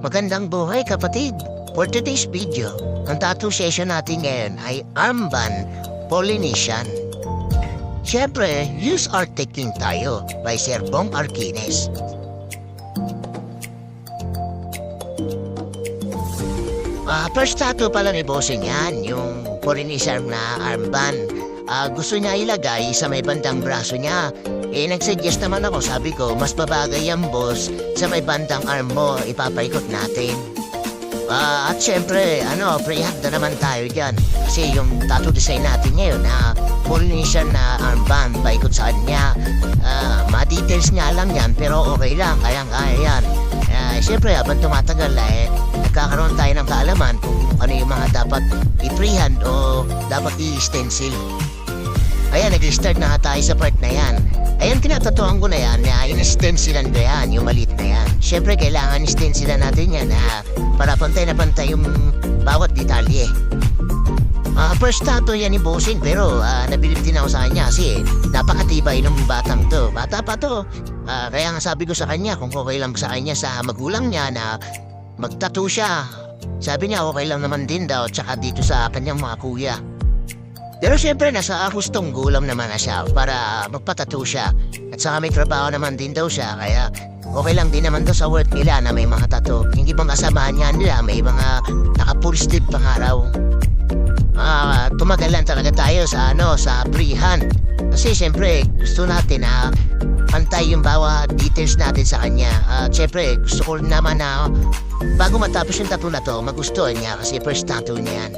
Magandang buhay kapatid! For today's video, ang tattoo session natin ngayon ay Armband Polynesian. Siyempre, use art taking tayo by Sir Bong Arquines. First tattoo pala ni Bossing yan, yung Polynesian na armband. Gusto niya ilagay sa may bandang braso niya. Nag-suggest naman ako, sabi ko, mas babagay yan, boss, sa may bandang arm mo, ipapaikot natin. At syempre, pre-hand na naman tayo dyan. Kasi yung tattoo design natin ngayon na Polynesian na armband, paikot sa kanya. Ma-details nga lang yan, pero okay lang, kayang-kaya yan. Syempre, habang tumatagal, nagkakaroon tayo ng kaalaman kung ano yung mga dapat i-freehand o dapat i-stencil. Ayan, nag-start na tayo sa part na yan. Ayan, tinatatuan ko na yan na in-stencilan ko yan, yung maliit na yan. Siyempre, kailangan i-stencilan natin yan para pantay na pantay yung bawat detalye. First tattoo yan ni Bossing, pero nabilib din ako sa kanya kasi napakatibay ng batang to. Bata pa to. Kaya nga sabi ko sa kanya kung okay lang sa kanya sa magulang niya na mag-tattoo siya. Sabi niya okay lang naman din daw, tsaka dito sa kanyang mga kuya. Pero siyempre, nasa hustong gulam naman na siya para magpatattoo siya. At saka may trabaho naman din daw siya, kaya okay lang din naman daw sa work nila na may mga tattoo. Hindi bang kasamahan niya nila, may mga naka-full sleeve pang araw. Tumagalan talaga tayo sa freehand. Kasi siyempre, gusto natin na pantay yung bawat details natin sa kanya. Siyempre, gusto ko naman na bago matapos yung tattoo na to, magustuhan niya kasi first tattoo niya yan.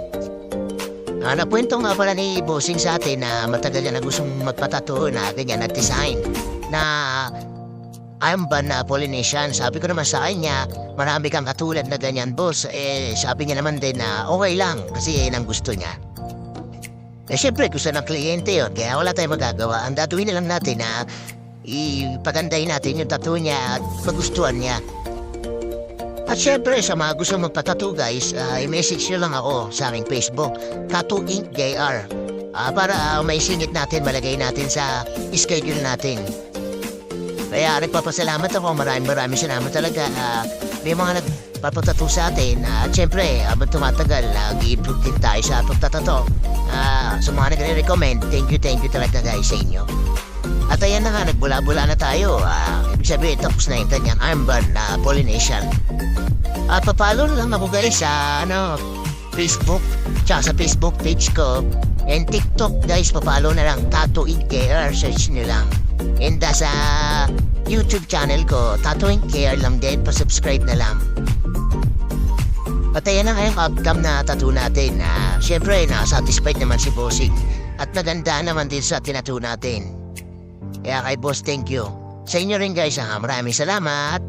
Nakwento nga pala ni Bossing sa atin na matagal niya na gustong magpatattoo na ganyan, nag-design na armband na Polynesian. Sabi ko naman sa kanya, marami kang katulad na ganyan, boss. Sabi niya naman din na okay lang kasi yan ang gusto niya. Siyempre, gusto ng kliyente yun, kaya wala tayong magagawa. Ang datuin na lang natin na ipagandahin natin yung tattoo niya at magustuhan niya. At syempre, sa mga gusto magpatattoo guys, i-message nyo lang ako sa aking Facebook, Tattoo Inc. JR. Para may singit natin, malagay natin sa schedule natin. Kaya nagpapasalamat ako, maraming salamat talaga. May mga nagpapatattoo sa atin. At syempre, habang tumatagal, nag-i-improve din tayo sa pagtatattoo. Sa mga nagre-recommend, thank you talaga guys sa inyo. At ayan na nga, nagbula-bula na tayo. Ibig sabihin, tapos na yung kanyang armband na Polynesian. At papalo na lang ako guys sa Facebook, tsaka sa Facebook page ko. And TikTok guys, papalo na lang, Tattoo Inc. JR, search nyo lang. And sa YouTube channel ko, Tattoo Inc. JR lang din, pa-subscribe na lang. At ayan na nga yung outcome na tattoo natin. Siyempre, nakasatisfied naman si Bossing. At naganda naman din sa tinattoo natin. Kaya kay boss, thank you. Sa inyo rin guys, maraming salamat.